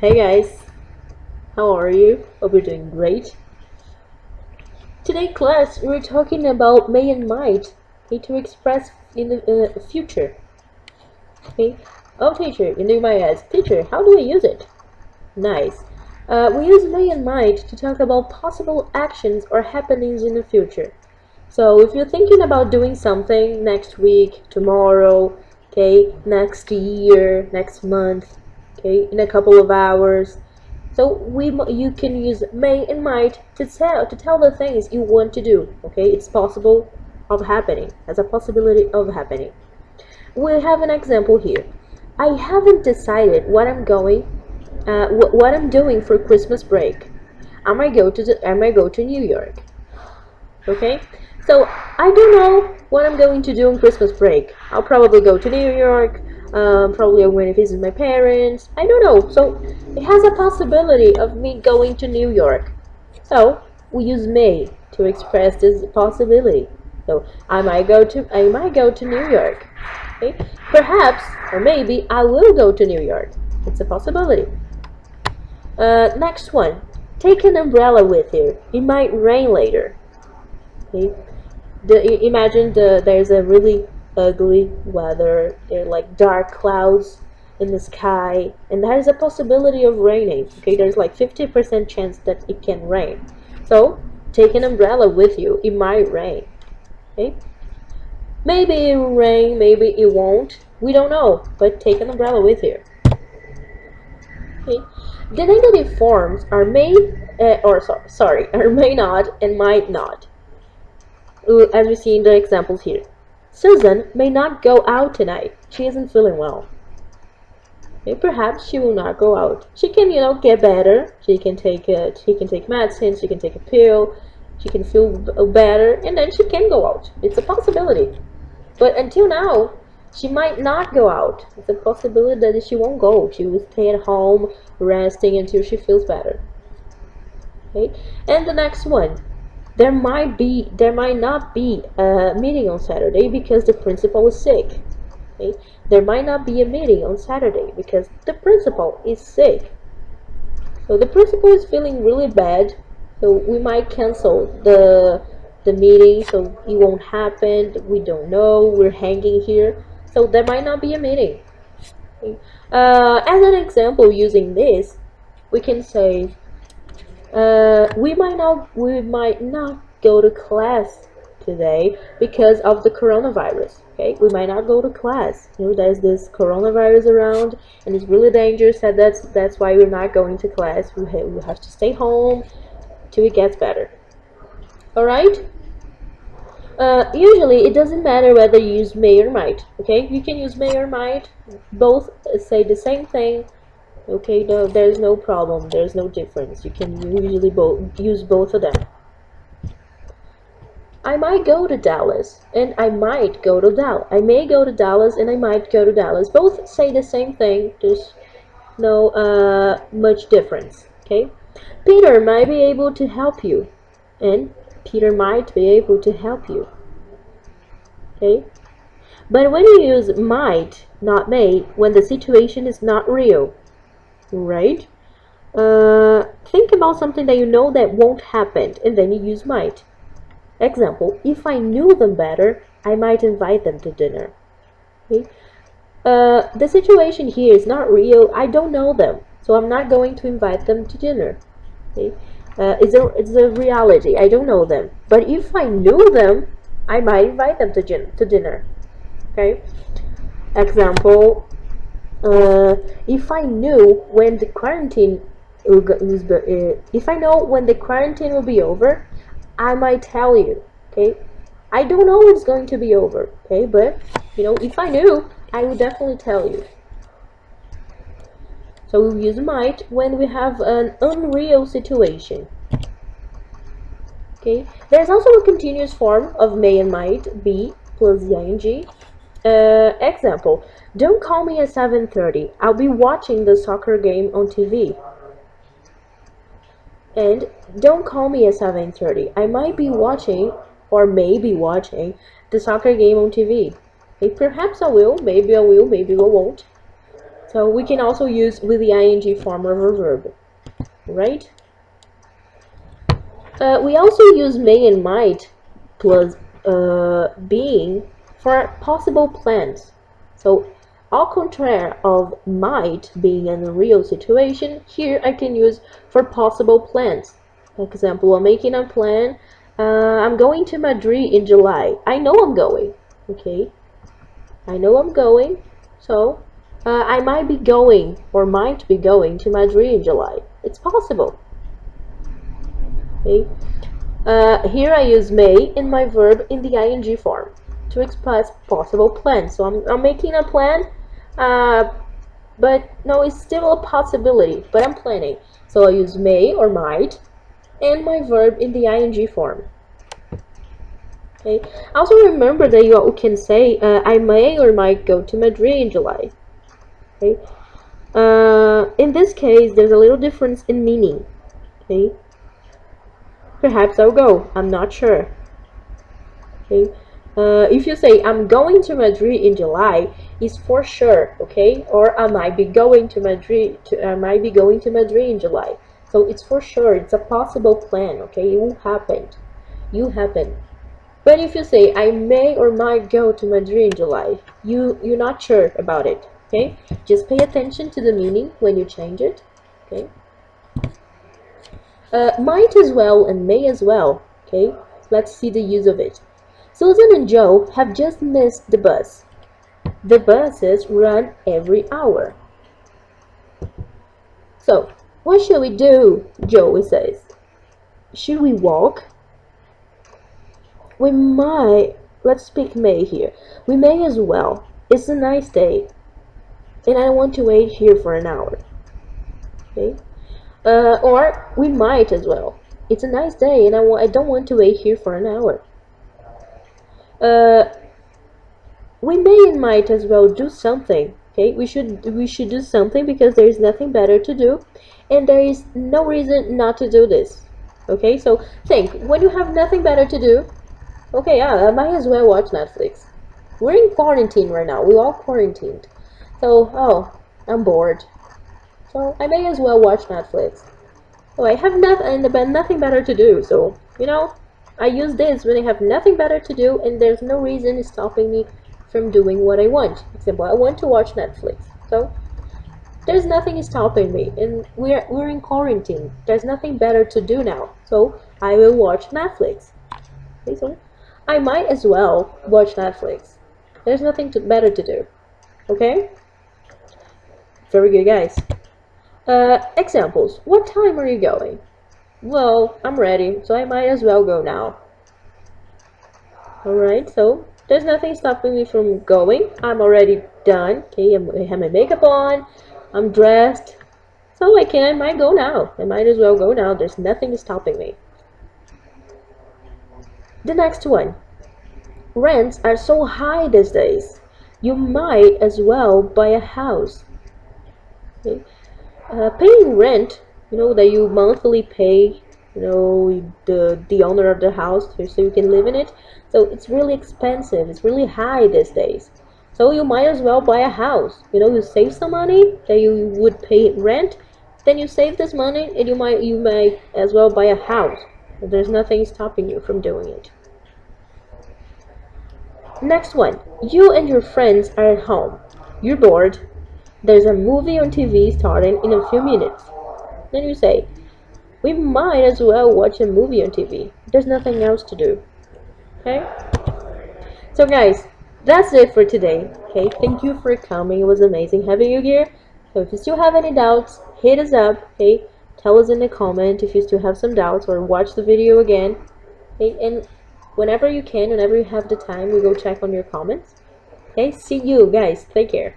Hey guys, how are you? Hope you're doing great. Today class we're talking about may and might, okay, to express in the future. Okay. Oh teacher, you might ask, teacher, how do I use it? Nice. We use may and might to talk about possible actions or happenings in the future. So if you're thinking about doing something next week, tomorrow, okay, next year, next month, okay, in a couple of hours, so you can use may and might to tell the things you want to do. Okay, it's possible of happening, has a possibility of happening. We have an example here. I haven't decided what I'm doing for Christmas break. I might go to New York. Okay, so I don't know what I'm going to do on Christmas break. I'll probably go to New York. Probably I'm going to visit my parents. I don't know. So it has a possibility of me going to New York. So we use may to express this possibility. So I might go to New York. Okay? Perhaps or maybe I will go to New York. It's a possibility. Next one. Take an umbrella with you. It might rain later. Okay? Imagine there's a really ugly weather. There are like dark clouds in the sky, and there's a possibility of raining. Okay, there's like 50% chance that it can rain. So take an umbrella with you. It might rain. Okay, maybe it will rain, maybe it won't. We don't know, but take an umbrella with you. Okay, the negative forms are may are may not and might not. As we see in the examples here. Susan may not go out tonight. She isn't feeling well. Okay, perhaps she will not go out. She can, get better. She can take medicine. She can take a pill. She can feel better, and then she can go out. It's a possibility. But until now, she might not go out. It's a possibility that she won't go. She will stay at home, resting until she feels better. Okay, and the next one. There might not be a meeting on Saturday because the principal is sick. Okay? There might not be a meeting on Saturday because the principal is sick. So the principal is feeling really bad, so we might cancel the meeting, so it won't happen. We don't know. We're hanging here, so there might not be a meeting. Okay? As an example, using this, we can say. We might not go to class today because of the coronavirus. Okay, we might not go to class. There's this coronavirus around, and it's really dangerous. And that's why we're not going to class. We have to stay home till it gets better. All right. Usually, it doesn't matter whether you use may or might. Okay, you can use may or might. Both say the same thing. Okay, no, there's no problem. There's no difference. You can usually use both of them. I might go to Dallas, and I might go to Dallas. I may go to Dallas, and I might go to Dallas. Both say the same thing. There's no much difference. Okay, Peter might be able to help you, and Peter might be able to help you. Okay, but when you use might, not may, when the situation is not real. Right? Think about something that you know that won't happen, and then you use might. Example, if I knew them better, I might invite them to dinner. Okay? The situation here is not real. I don't know them, so I'm not going to invite them to dinner. Okay? It's a reality. I don't know them. But if I knew them, I might invite them to dinner. Okay? Example, if I knew when the quarantine will be over, I might tell you. Okay, I don't know when it's going to be over. Okay, but if I knew, I would definitely tell you. So we'll use might when we have an unreal situation. Okay, there's also a continuous form of may and might, be plus the ing. Example, don't call me at 7:30. I'll be watching the soccer game on TV. And don't call me at 7:30. I might be watching or may be watching the soccer game on TV. Okay, perhaps I will, maybe I won't. So we can also use with the ing form of a verb, right? We also use may and might plus being for possible plans. So au contraire of might being in a real situation, here I can use for possible plans. For example, I'm making a plan. I'm going to Madrid in July. I know I'm going. Okay, I know I'm going. So I might be going or might be going to Madrid in July. It's possible. Okay. Here I use may in my verb in the ing form to express possible plans. So I'm making a plan, but no, it's still a possibility, but I'm planning. So I use may or might and my verb in the ing form. Okay. Also remember that you can say I may or might go to Madrid in July. Okay. In this case, there's a little difference in meaning. Okay. Perhaps I'll go. I'm not sure. Okay. If you say I'm going to Madrid in July, it's for sure. Okay. Or I might be going to Madrid. I might be going to Madrid in July. So it's for sure. It's a possible plan. Okay. It will happen. You happen. But if you say I may or might go to Madrid in July, you're not sure about it. Okay. Just pay attention to the meaning when you change it. Okay. Might as well and may as well. Okay, let's see the use of it. Susan and Joe have just missed the bus. The buses run every hour. So, what should we do? Joey says. Should we walk? We might. Let's speak may here. We may as well. It's a nice day, and I want to wait here for an hour. Okay. Or we might as well. It's a nice day and I don't want to wait here for an hour. We may and might as well do something. Okay, we should do something because there is nothing better to do and there is no reason not to do this. Okay, so think, when you have nothing better to do, okay, yeah, I might as well watch Netflix. We're in quarantine right now. We're all quarantined. So, oh, I'm bored. So I may as well watch Netflix. So I have nothing better to do. So, you know, I use this when I have nothing better to do and there's no reason stopping me from doing what I want. For example, I want to watch Netflix. So there's nothing stopping me and we're in quarantine. There's nothing better to do now. So I will watch Netflix. Okay, so I might as well watch Netflix. There's nothing better to do. Okay? Very good, guys. Examples. What time are you going? Well, I'm ready, so I might as well go now. Alright, so there's nothing stopping me from going. I'm already done. Okay, I have my makeup on. I'm dressed. So I might go now. I might as well go now. There's nothing stopping me. The next one. Rents are so high these days. You might as well buy a house. Okay. Paying rent, you know, that you monthly pay, you know, the owner of the house so you can live in it. So it's really expensive. It's really high these days. So you might as well buy a house. You know, you save some money that you would pay rent. Then you save this money and you might as well buy a house. There's nothing stopping you from doing it. Next one. You and your friends are at home. You're bored. There's a movie on TV starting in a few minutes. Then you say, we might as well watch a movie on TV. There's nothing else to do. Okay? So guys, that's it for today. Okay, thank you for coming. It was amazing having you here. So if you still have any doubts, hit us up. Okay, tell us in the comment if you still have some doubts or watch the video again. Okay, and whenever you can, whenever you have the time, we go check on your comments. Okay, see you guys. Take care.